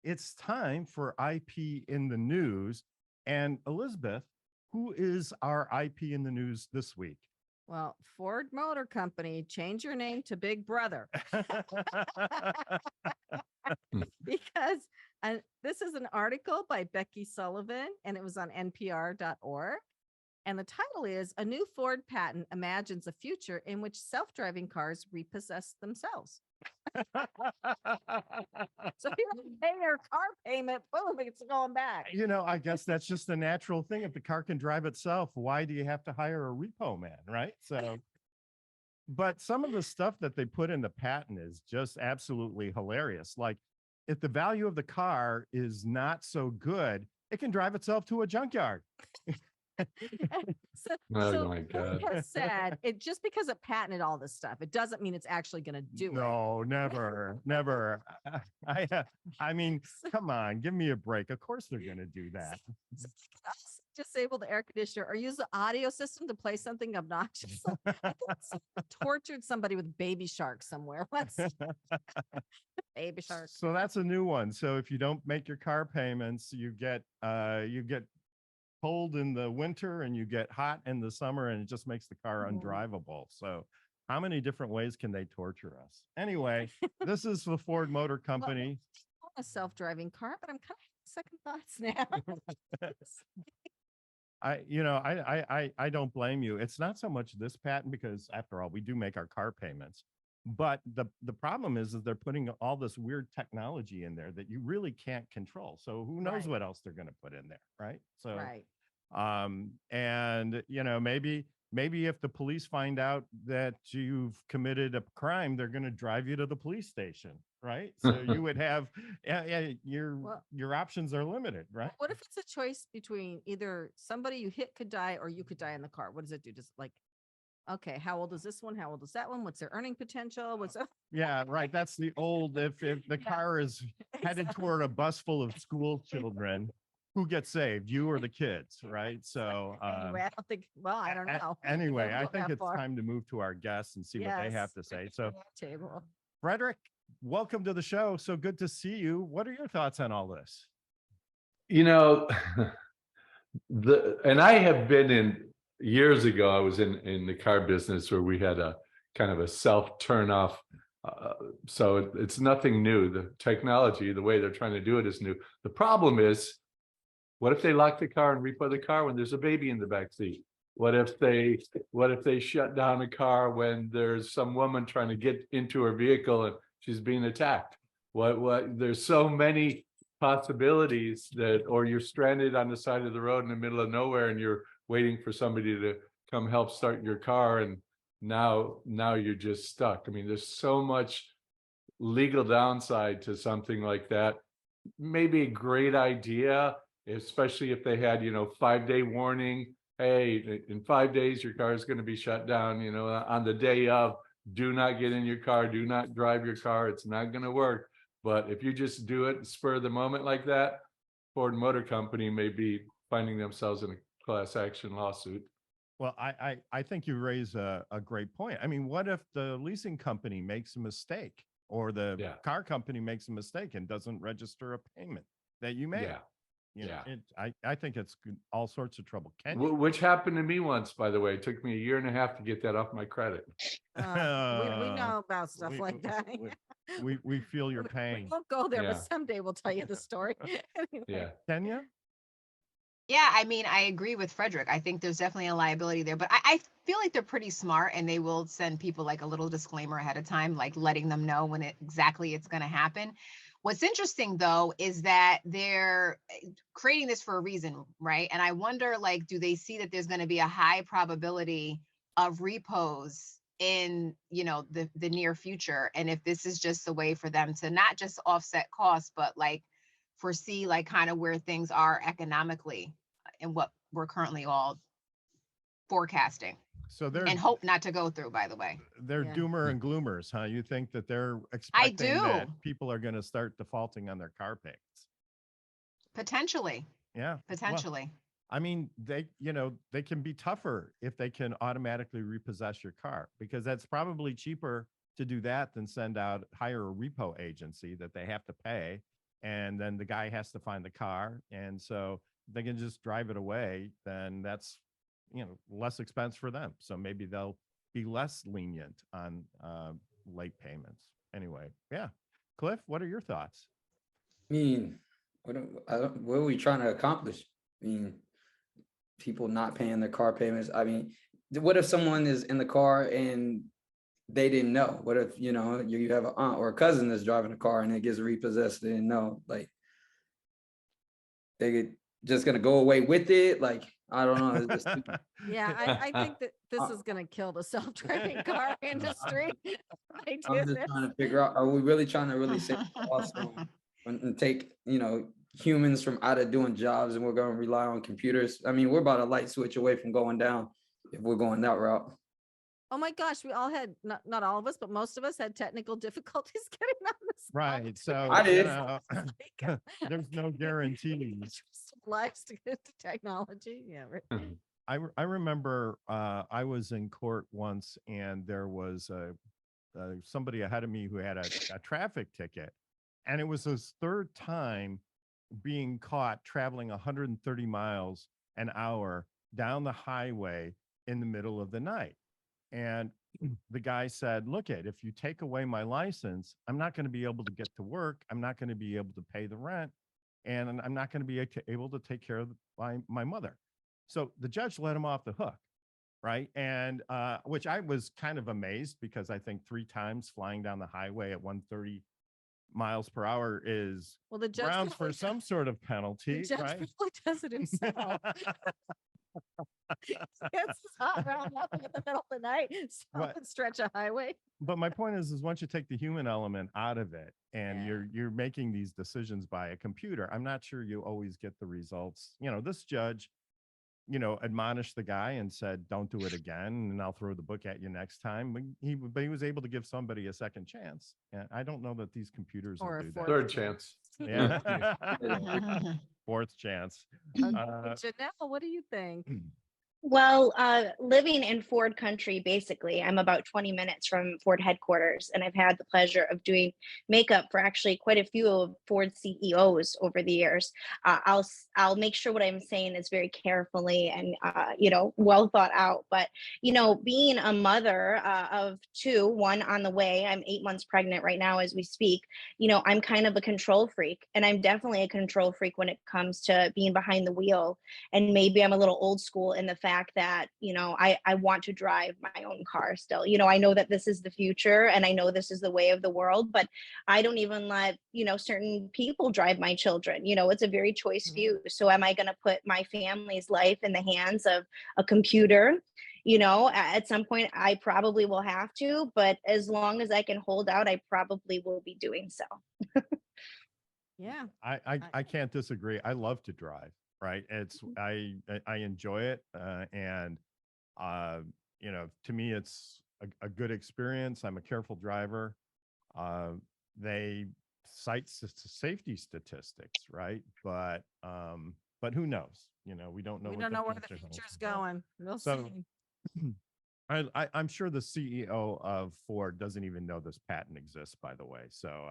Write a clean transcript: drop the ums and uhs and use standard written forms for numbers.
it's time for IP in the news. And Elizabeth, who is our IP in the news this week? Well, Ford Motor Company, change your name to Big Brother because this is an article by Becky Sullivan and it was on npr.org. And the title is A New Ford Patent Imagines a Future in Which Self-Driving Cars Repossess Themselves. So you don't pay your car payment, boom, it's going back. I guess that's just the natural thing. If the car can drive itself, why do you have to hire a repo man, right? So, but some of the stuff that they put in the patent is just absolutely hilarious. Like, if the value of the car is not so good, it can drive itself to a junkyard. Oh my God. Has said it just because it patented all this stuff, it doesn't mean it's actually going to do it. No, never. I mean, come on, give me a break. Of course they're going to do that. Disable the air conditioner or use the audio system to play something obnoxious. I think tortured somebody with Baby Shark somewhere. What's Baby Shark? So that's a new one. So if you don't make your car payments, you get cold in the winter and you get hot in the summer, and it just makes the car undrivable. So how many different ways can they torture us? Anyway, this is the Ford Motor Company. Well, a self-driving car, but I'm kind of second thoughts now. I don't blame you. It's not so much this patent, because after all, we do make our car payments. But the problem is they're putting all this weird technology in there that you really can't control. So who knows what else they're going to put in there, right? So, and maybe if the police find out that you've committed a crime, they're going to drive you to the police station, right? So you would have your options are limited, right? What if it's a choice between either somebody you hit could die or you could die in the car? What does it do? Just like, okay, how old is this one? How old is that one? What's their earning potential? Yeah, right. That's the old, if the car is headed toward a bus full of school children, who gets saved, you or the kids, right? So anyway, I don't think, well, I don't know. Anyway, I think it's time to move to our guests and see what they have to say. So Frederick, welcome to the show. So good to see you. What are your thoughts on all this? And I have been in, years ago, I was in the car business where we had a kind of a self turn off. So it's nothing new. The technology, the way they're trying to do it is new. The problem is, what if they lock the car and repo the car when there's a baby in the back seat? What if they shut down a car when there's some woman trying to get into her vehicle and she's being attacked? There's so many possibilities or you're stranded on the side of the road in the middle of nowhere and you're waiting for somebody to come help start your car, and now you're just stuck. I mean, there's so much legal downside to something like that. Maybe a great idea, especially if they had 5-day warning. Hey, in 5 days your car is going to be shut down. On the day of, do not get in your car, do not drive your car. It's not going to work. But if you just do it spur of the moment like that, Ford Motor Company may be finding themselves in a class action lawsuit. Well, I think you raise a great point. I mean, what if the leasing company makes a mistake, or the car company makes a mistake and doesn't register a payment that you made? I think it's all sorts of trouble. Which happened to me once, by the way. It took me 1.5 years to get that off my credit. We know about stuff like that. We feel your pain. We won't go there, but someday we'll tell you the story. Anyway. Yeah. Kenya? Yeah, I mean, I agree with Frederick. I think there's definitely a liability there, but I feel like they're pretty smart, and they will send people like a little disclaimer ahead of time, like letting them know when exactly it's going to happen. What's interesting, though, is that they're creating this for a reason, right? And I wonder, like, do they see that there's going to be a high probability of repos in, the near future? And if this is just a way for them to not just offset costs, but like foresee like kind of where things are economically and what we're currently all forecasting. So they're and hope not to go through, by the way. They're doomer and gloomers, huh? You think that they're expecting that people are going to start defaulting on their car payments? Potentially. Yeah. Potentially. Well, I mean, they can be tougher if they can automatically repossess your car, because that's probably cheaper to do that than hire a repo agency that they have to pay. and then the guy has to find the car. And so if they can just drive it away, then that's, less expense for them. So maybe they'll be less lenient on late payments. Anyway, yeah. Cliff, what are your thoughts? I mean, what are we trying to accomplish? I mean, people not paying their car payments. I mean, what if someone is in the car and they didn't know? What if, you have an aunt or a cousin that's driving a car and it gets repossessed? They didn't know. Like, they just gonna go away with it? Like, I don't know. It's just Yeah, I think that this is going to kill the self-driving car industry. I do I'm just this. trying to figure out, are we really trying to really save costs and take, humans from out of doing jobs, and we're going to rely on computers? I mean, we're about a light switch away from going down if we're going that route. Oh my gosh, we all had, not all of us, but most of us had technical difficulties getting on this. Right. So I did. there's no guarantees. Lives to get to technology. Yeah. Right. I remember I was in court once, and there was somebody ahead of me who had a traffic ticket, and it was his third time being caught traveling 130 miles an hour down the highway in the middle of the night. And the guy said, look, if you take away my license, I'm not going to be able to get to work. I'm not going to be able to pay the rent. And I'm not going to be able to take care of my mother. So the judge let him off the hook. Right. And which I was kind of amazed, because I think 3 times flying down the highway at 130 miles per hour is Well, the judge grounds for probably some sort of penalty. the judge Right. probably does it himself. Gets his hot round up in the middle of the night, stop Right. and stretch a highway. But my point is once you take the human element out of it, and Yeah. you're making these decisions by a computer, I'm not sure you always get the results. This judge, admonished the guy and said, don't do it again, and I'll throw the book at you next time. But he was able to give somebody a second chance. And I don't know that these computers Or will a do fourth that. Third chance. Yeah. Mhm. Fourth chance. Janelle, what do you think? Well, living in Ford country, basically, I'm about 20 minutes from Ford headquarters, and I've had the pleasure of doing makeup for actually quite a few of Ford CEOs over the years. I'll make sure what I'm saying is very carefully and well thought out. But being a mother of 2, one on the way, I'm 8 months pregnant right now as we speak. I'm kind of a control freak, and I'm definitely a control freak when it comes to being behind the wheel. And maybe I'm a little old school in the fact that I want to drive my own car still. I know that this is the future, and I know this is the way of the world, but I don't even let certain people drive my children. It's a very choice view. So am I going to put my family's life in the hands of a computer? At some point I probably will have to, but as long as I can hold out, I probably will be doing so. Yeah. I can't disagree. I love to drive. Right. I enjoy it. And to me, it's a good experience. I'm a careful driver. They cite safety statistics, right? But who knows? We don't know. We what don't know where the future holds. future's going. We'll So, see. I'm sure the CEO of Ford doesn't even know this patent exists, by the way. So